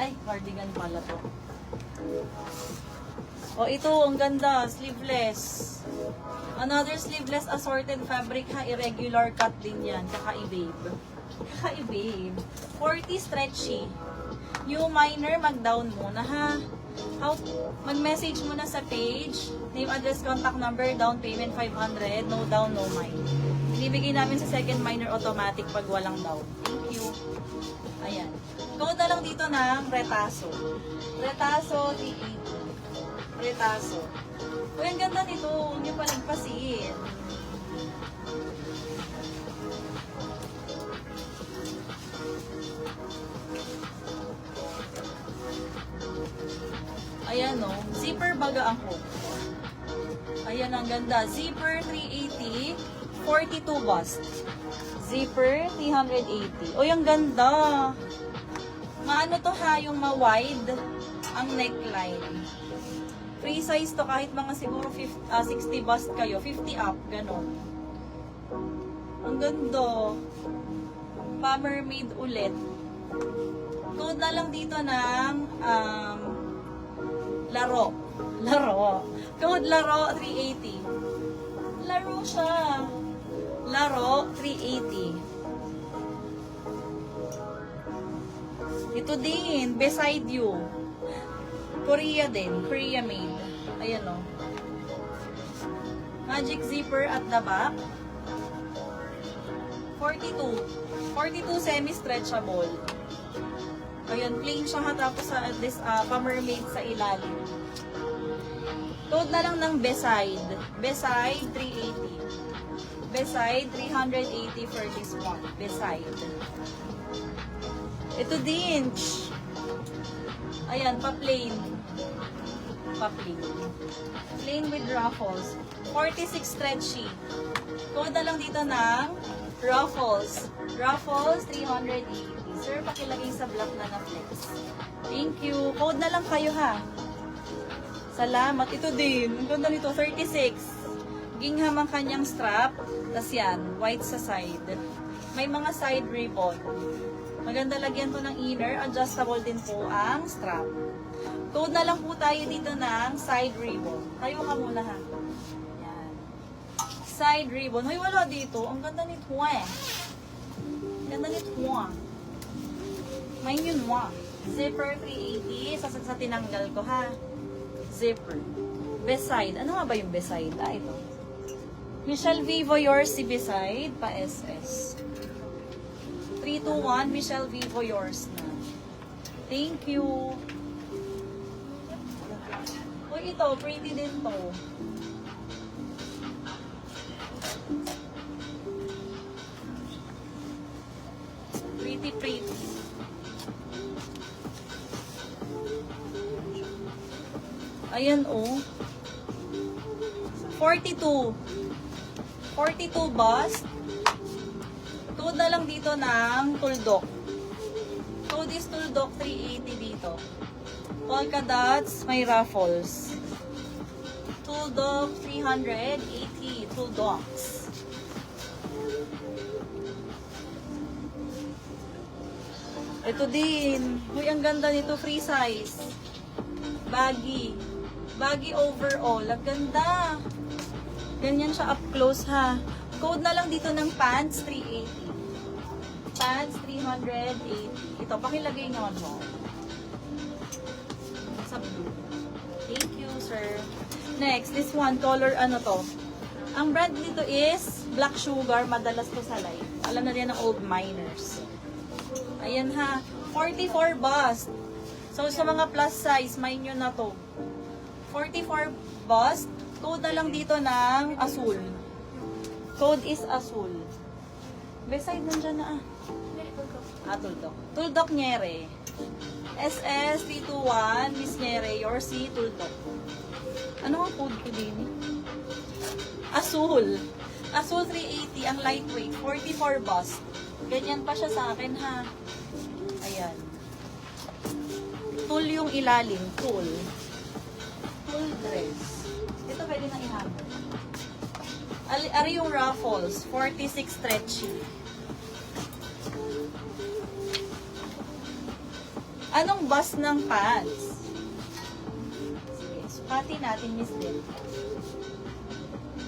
Ay, cardigan pala to. Oh, ito, ang ganda. Sleeveless. Another sleeveless assorted fabric ha. Irregular cut din yan. Kaka-i-babe. Kaka-i-babe. 40 stretchy. New minor, mag-down muna ha. Mag-message muna sa page. Name, address, contact number, down payment 500. No down, no mind. Ibibigay namin sa second minor automatic pag walang down. Thank you. Ayan. Code na lang dito ng retaso. Retaso, 380. Retaso. Uy, ang ganda nito. Huwag niyo pa nagpasin. Ayan o. Zipper baga ang hook. Ayan, ang ganda. Zipper 380. 42 bust. Zipper 380. Uy, ang ganda. Maano to ha, yung ma-wide ang neckline. Free size to kahit mga siguro 60 bust kayo, 50 up, ganon. Ang ganda. Pa-mermaid ulit. Code na lang dito ng laro. Laro. Code laro 380. Laro siya. Laro 380. Ito din, beside you. Korea din, Korea made. Ayan o. Magic zipper at the back. 42. 42 semi-stretchable. Ayan, plain siya ha. Tapos sa this pa-mermaid sa ilalim. Code na lang ng beside. Beside 380. Beside 380 for this one. Beside. Ito din. Ayan, pa-plain. Pa-plain. Plain with ruffles. 46 stretchy. Code na lang dito ng ruffles. Ruffles, 380. Sir, pakilagay sa black na na-flex. Thank you. Code na lang kayo ha. Salamat. Ito din. Ang ganda nito, 36. Gingham ang kanyang strap. Tas yan, white sa side. May mga side ribbon. Maganda lagyan to ng inner. Adjustable din po ang strap. Code na lang po tayo dito ng side ribbon. Tayo ka muna ha. Yan. Side ribbon. Hoy, wala dito. Ang ganda nito eh. Ganda nito ah. May yun ah. Zipper 380. Sa tinanggal ko ha. Zipper. Beside. Ano nga ba yung beside? Ah, ito. Michelle Vivo, yours si beside. Pa SS. 321, Michelle Vivo, yours na. Thank you. Uy, ito, pretty din to. Pretty, pretty. Ayan, oh. 42. 42 bust. Code na lang dito ng tuldok. Code is tuldok 380 dito. Polka dots, may ruffles. Tuldok 380. Tuldoks. Ito din. Uy, ang ganda nito. Free size. Baggy. Baggy overall. Ang ganda. Ganyan siya up close ha. Code na lang dito ng pants 380. Pants 380. Ito, pakilagay nyo mo. Sa blue. Thank you, sir. Next, this one, color ano to. Ang brand nito is Black Sugar. Madalas to sa live. Alam na rin ng old miners. Ayan ha. 44 bust. So, sa mga plus size, may nyo na to. 44 bust. Code na lang dito ng asul. Code is asul. Beside nandyan na ah. Tuldok. Tuldok Nyere. SS 321, Miss Nyere, your C, Tuldok. Ano ang code ko din? Asul. Asul 380, ang lightweight. 44 bust. Ganyan pa siya sa akin ha. Ayan. Tulle yung ilalim. Tulle. Tulle dress. Ito pwede na ihapon. Ari yung ruffles. 46 stretchy. Anong bust ng pants? Sige, sukati natin, Miss Del.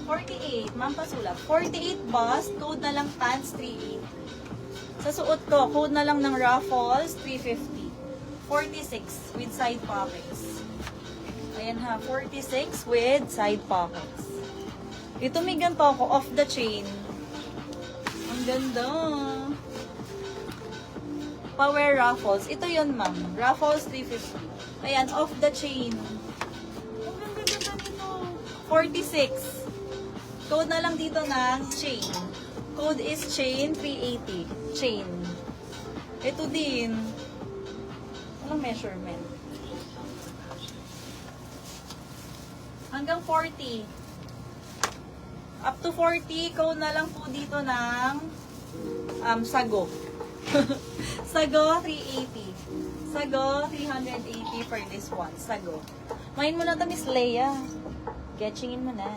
48, ma'am pasulat. 48 bust, code na lang pants, 380. Sa suot ko, code na lang ng ruffles, 350. 46 with side pockets. Ayan ha, 46 with side pockets. Ito may ganito ako, off the chain. Ang ganda. Power ruffles. Ito yun, ma'am. Ruffles, 350. Ayan, off the chain. Ang ganda nito. 46. Code na lang dito ng chain. Code is chain, 380. Chain. Ito din. Anong measurement? Hanggang 40. Up to 40, code na lang po dito ng sago. Sago, 380. Sago, 380 for this one. Sago. Main mo na to, Miss Leia. Getchingin mo na.